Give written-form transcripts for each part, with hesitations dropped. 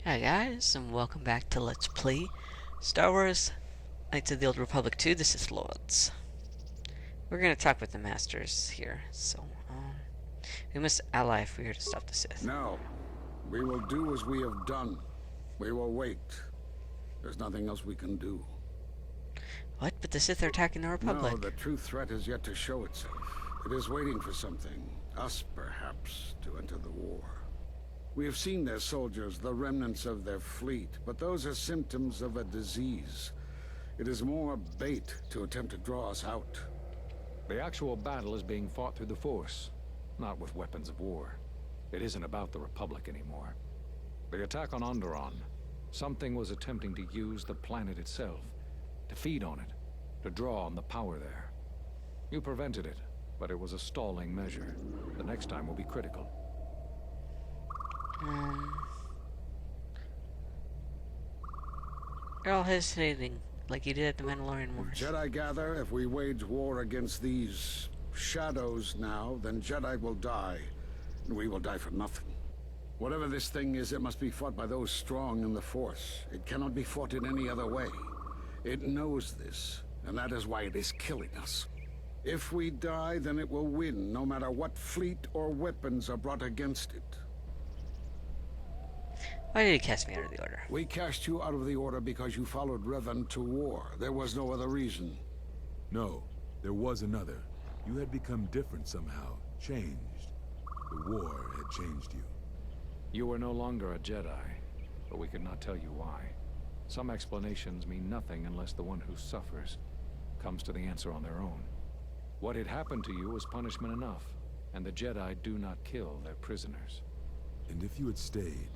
Hi guys, and welcome back to Let's Play Star Wars Knights of the Old Republic 2, the Sith Lords. We're gonna talk with the Masters here, so, we must ally if we're here to stop the Sith. No. We will do as we have done. We will wait. There's nothing else we can do. What? But the Sith are attacking the Republic. No, the true threat is yet to show itself. It is waiting for something. Us, perhaps, to enter the war. We have seen their soldiers, the remnants of their fleet, but those are symptoms of a disease. It is more bait to attempt to draw us out. The actual battle is being fought through the Force, not with weapons of war. It isn't about the Republic anymore. The attack on Onderon, something was attempting to use the planet itself, to feed on it, to draw on the power there. You prevented it, but it was a stalling measure. The next time will be critical. You're all hesitating, like you did at the Mandalorian Wars. Jedi gather, if we wage war against these shadows now, then Jedi will die, and we will die for nothing. Whatever this thing is, it must be fought by those strong in the Force. It cannot be fought in any other way. It knows this, and that is why it is killing us. If we die, then it will win, no matter what fleet or weapons are brought against it. Why did he cast me out of the Order? We cast you out of the Order because you followed Revan to war. There was no other reason. No, there was another. You had become different somehow, changed. The war had changed you. You were no longer a Jedi, but we could not tell you why. Some explanations mean nothing unless the one who suffers comes to the answer on their own. What had happened to you was punishment enough, and the Jedi do not kill their prisoners. And if you had stayed,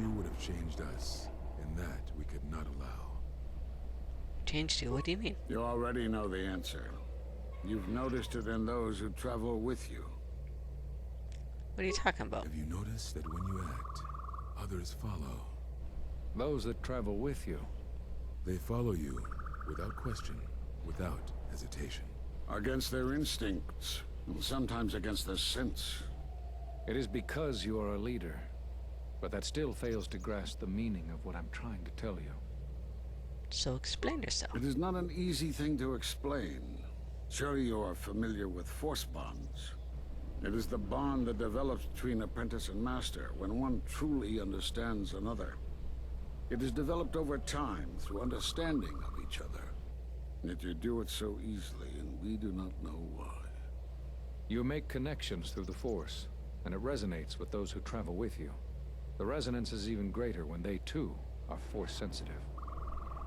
you would have changed us, and that we could not allow. Changed you? What do you mean? You already know the answer. You've noticed it in those who travel with you. What are you talking about? Have you noticed that when you act, others follow? Those that travel with you. They follow you, without question, without hesitation. Against their instincts, and sometimes against their sense. It is because you are a leader, but that still fails to grasp the meaning of what I'm trying to tell you. So explain yourself. It is not an easy thing to explain. Surely you are familiar with Force bonds. It is the bond that develops between apprentice and master when one truly understands another. It is developed over time through understanding of each other. Yet you do it so easily, and we do not know why. You make connections through the Force, and it resonates with those who travel with you. The resonance is even greater when they, too, are Force-sensitive.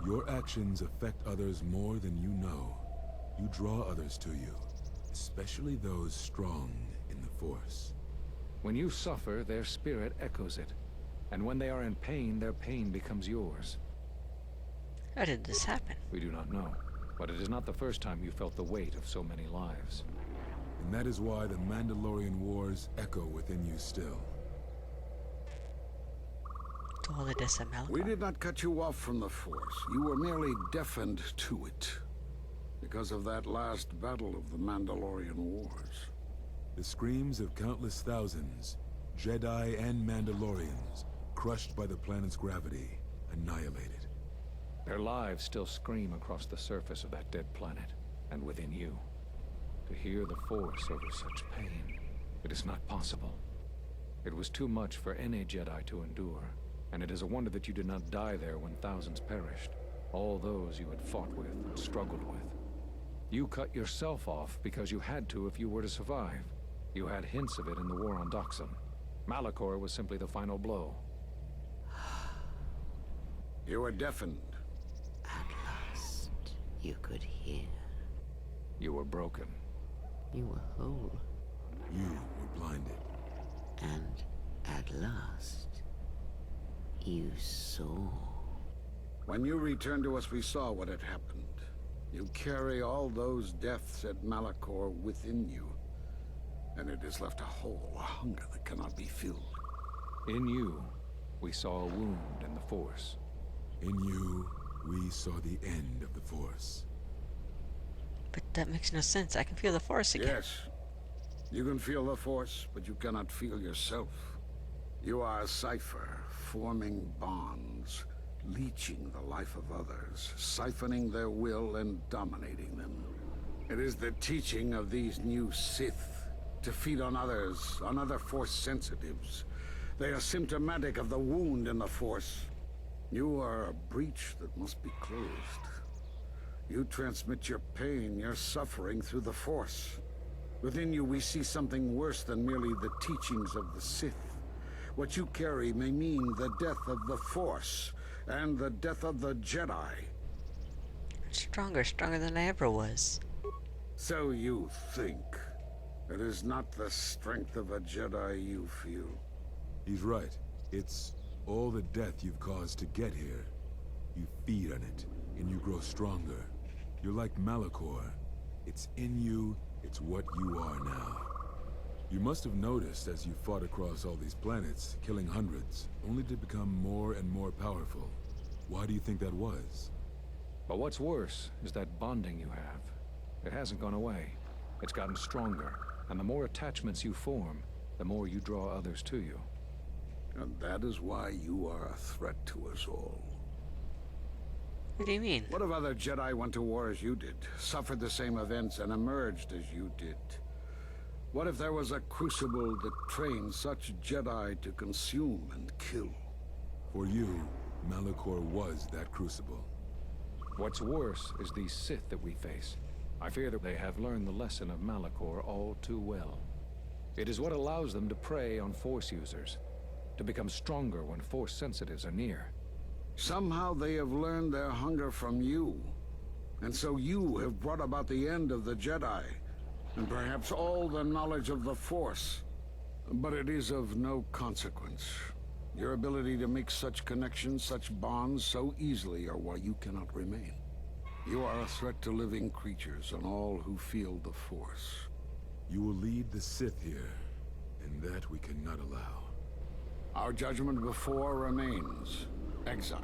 Your actions affect others more than you know. You draw others to you, especially those strong in the Force. When you suffer, their spirit echoes it. And when they are in pain, their pain becomes yours. How did this happen? We do not know, but it is not the first time you felt the weight of so many lives. And that is why the Mandalorian Wars echo within you still. To all the deaths of Malachor? We did not cut you off from the Force. You were merely deafened to it. Because of that last battle of the Mandalorian Wars. The screams of countless thousands, Jedi and Mandalorians, crushed by the planet's gravity, annihilated. Their lives still scream across the surface of that dead planet, and within you. To hear the Force over such pain, it is not possible. It was too much for any Jedi to endure, and it is a wonder that you did not die there when thousands perished. All those you had fought with and struggled with. You cut yourself off because you had to if you were to survive. You had hints of it in the war on Doxon. Malachor was simply the final blow. You were deafened. At last, you could hear. You were broken. You were whole. You were blinded. And at last, you saw. When you returned to us, we saw what had happened. You carry all those deaths at Malachor within you. And it has left a hole, a hunger that cannot be filled. In you, we saw a wound in the Force. In you, we saw the end of the Force. But that makes no sense. I can feel the Force again. Yes. You can feel the Force, but you cannot feel yourself. You are a cipher, forming bonds, leeching the life of others, siphoning their will and dominating them. It is the teaching of these new Sith to feed on others, on other Force sensitives. They are symptomatic of the wound in the Force. You are a breach that must be closed. You transmit your pain, your suffering through the Force. Within you we see something worse than merely the teachings of the Sith. What you carry may mean the death of the Force, and the death of the Jedi. Stronger than I ever was. So you think. It is not the strength of a Jedi you feel. He's right. It's all the death you've caused to get here. You feed on it, and you grow stronger. You're like Malachor. It's in you, it's what you are now. You must have noticed as you fought across all these planets, killing hundreds, only to become more and more powerful. Why do you think that was? But what's worse is that bonding you have. It hasn't gone away. It's gotten stronger, and the more attachments you form, the more you draw others to you. And that is why you are a threat to us all. What do you mean? What if other Jedi went to war as you did, suffered the same events, and emerged as you did? What if there was a crucible that trained such Jedi to consume and kill? For you, Malachor was that crucible. What's worse is these Sith that we face. I fear that they have learned the lesson of Malachor all too well. It is what allows them to prey on Force users, to become stronger when Force sensitives are near. Somehow they have learned their hunger from you. And so you have brought about the end of the Jedi, and perhaps all the knowledge of the Force. But it is of no consequence. Your ability to make such connections, such bonds so easily are why you cannot remain. You are a threat to living creatures and all who feel the Force. You will lead the Sith here, and that we cannot allow. Our judgment before remains. Exile.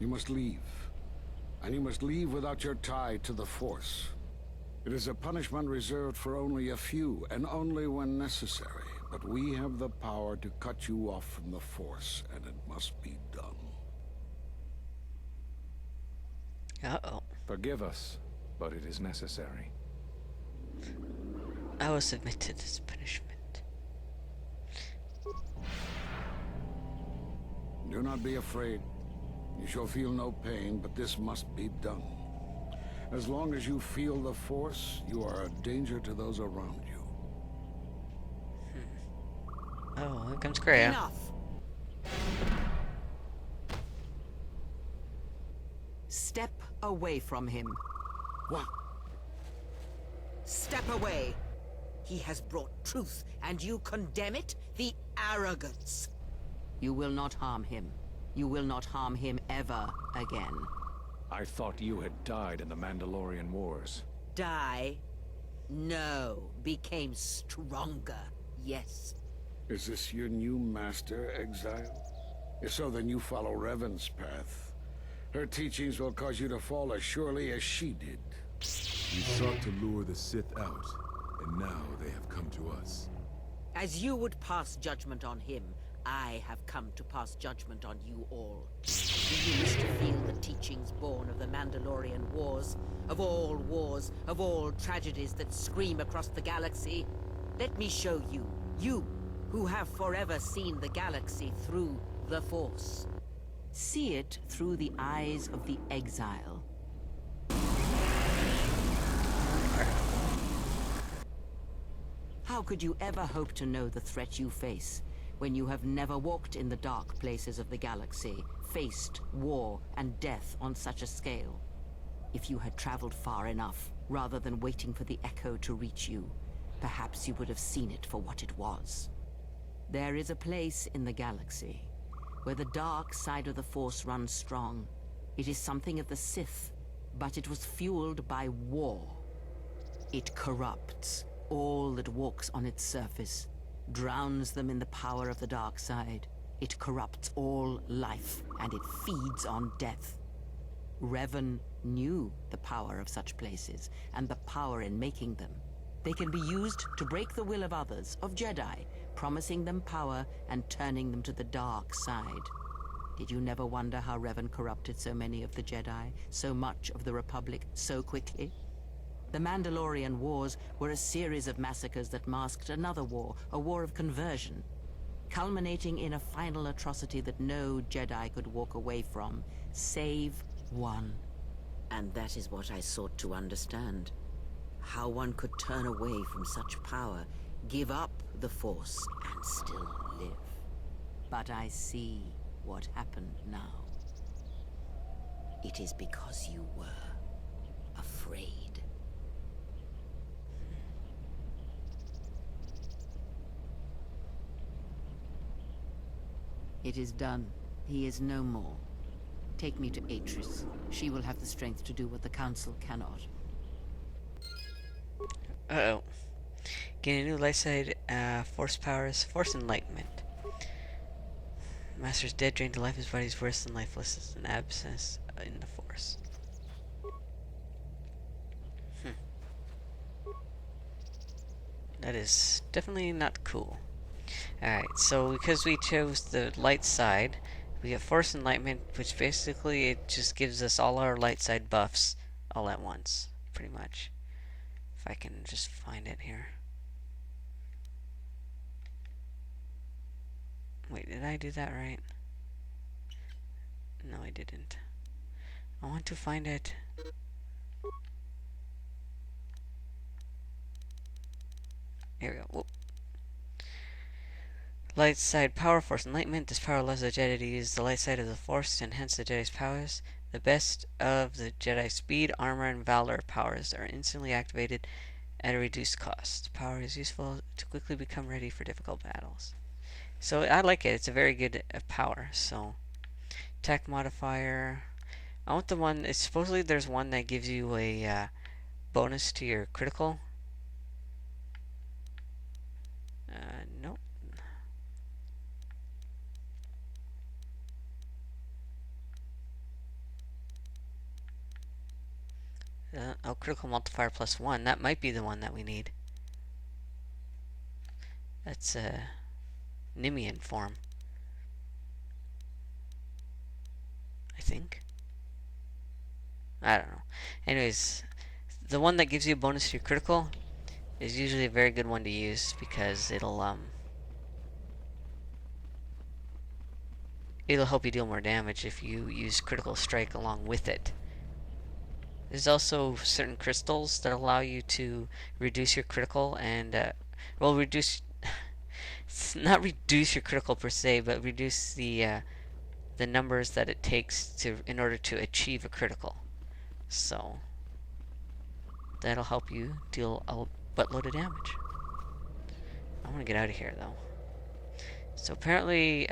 You must leave. And you must leave without your tie to the Force. It is a punishment reserved for only a few, and only when necessary. But we have the power to cut you off from the Force, and it must be done. Uh-oh. Forgive us, but it is necessary. I will submit to this punishment. Do not be afraid. You shall feel no pain, but this must be done. As long as you feel the Force, you are a danger to those around you. Oh, here comes Kreia. Enough! Step away from him. What? Step away! He has brought truth, and you condemn it? The arrogance! You will not harm him. You will not harm him ever again. I thought you had died in the Mandalorian Wars. Die? No. Became stronger. Yes. Is this your new master, Exile? If so, then you follow Revan's path. Her teachings will cause you to fall as surely as she did. We sought to lure the Sith out, and now they have come to us. As you would pass judgment on him, I have come to pass judgment on you all. Do you wish to feel the teachings born of the Mandalorian Wars? Of all tragedies that scream across the galaxy? Let me show you, you, who have forever seen the galaxy through the Force. See it through the eyes of the Exile. How could you ever hope to know the threat you face when you have never walked in the dark places of the galaxy, faced war and death on such a scale? If you had traveled far enough, rather than waiting for the echo to reach you, perhaps you would have seen it for what it was. There is a place in the galaxy where the dark side of the Force runs strong. It is something of the Sith, but it was fueled by war. It corrupts all that walks on its surface, drowns them in the power of the dark side. It corrupts all life, and it feeds on death. Revan knew the power of such places, and the power in making them. They can be used to break the will of others, of Jedi, promising them power and turning them to the dark side. Did you never wonder how Revan corrupted so many of the Jedi, so much of the Republic, so quickly? The Mandalorian Wars were a series of massacres that masked another war, a war of conversion, culminating in a final atrocity that no Jedi could walk away from, save one. And that is what I sought to understand. How one could turn away from such power, give up the Force, and still live. But I see what happened now. It is because you were afraid. It is done. He is no more. Take me to Atris. She will have the strength to do what the Council cannot. Uh-oh. Gain a new light side, force powers, force enlightenment. Master's dead, drained to life, his body is worse than lifeless, as an abscess in the force. That is definitely not cool. Alright, so because we chose the light side, we get force enlightenment, which basically it just gives us all our light side buffs all at once, pretty much. If I can just find it here. Wait, did I do that right? No, I didn't. I want to find it. Here we go. Whoop. Light side power, force enlightenment. This power allows the Jedi to use the light side of the force to enhance the Jedi's powers. The best of the Jedi speed, armor, and valor powers are instantly activated at a reduced cost. The power is useful to quickly become ready for difficult battles. So I like it. It's a very good power. So attack modifier. I want the one. Supposedly there's one that gives you a bonus to your critical. Nope. Oh, critical multiplier +1. That might be the one that we need. That's a Nimian form, I think. I don't know. Anyways, the one that gives you a bonus to your critical is usually a very good one to use because it'll help you deal more damage if you use critical strike along with it. There's also certain crystals that allow you to reduce your critical and well, reduce not reduce your critical per se, but reduce the numbers that it takes in order to achieve a critical. So that'll help you deal a buttload of damage. I want to get out of here though. So apparently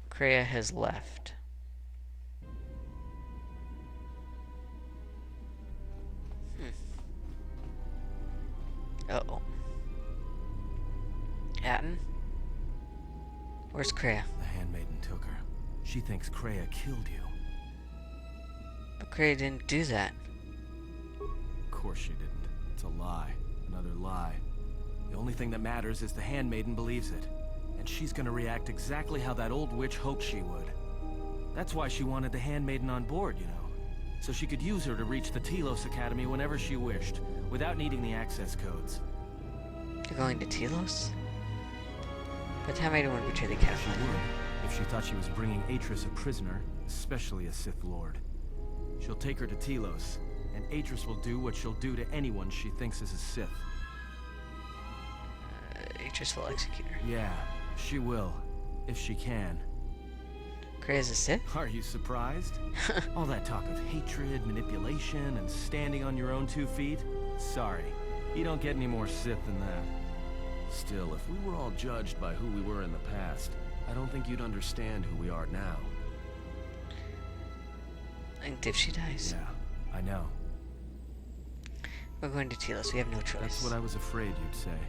Kreia has left. Uh-oh. Atton? Where's Kreia? The Handmaiden took her. She thinks Kreia killed you. But Kreia didn't do that. Of course she didn't. It's a lie. Another lie. The only thing that matters is the Handmaiden believes it. And she's gonna react exactly how that old witch hoped she would. That's why she wanted the Handmaiden on board, you know. So she could use her to reach the Telos Academy whenever she wished, without needing the access codes. You're going to Telos? But how made one betray the academy? She would, if she thought she was bringing Atris a prisoner, especially a Sith Lord. She'll take her to Telos, and Atris will do what she'll do to anyone she thinks is a Sith. Atris will execute her. Yeah, she will, if she can. Kreia's a Sith? Are you surprised? All that talk of hatred, manipulation, and standing on your own 2 feet? Sorry, you don't get any more Sith than that. Still, if we were all judged by who we were in the past, I don't think you'd understand who we are now. And if she dies. Yeah, I know. We're going to Telos. We have no choice. That's what I was afraid you'd say.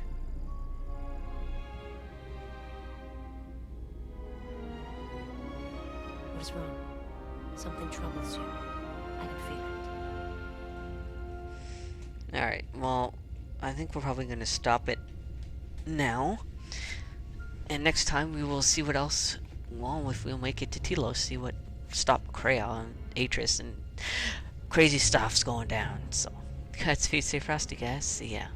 What is wrong? Something troubles you. I can feel it. Alright, well, I think we're probably going to stop it now. And next time we will see what else well, if we'll make it to Telos, see what stop Kreia and Atris and crazy stuff's going down. So, Godspeed, stay frosty, guys. See ya.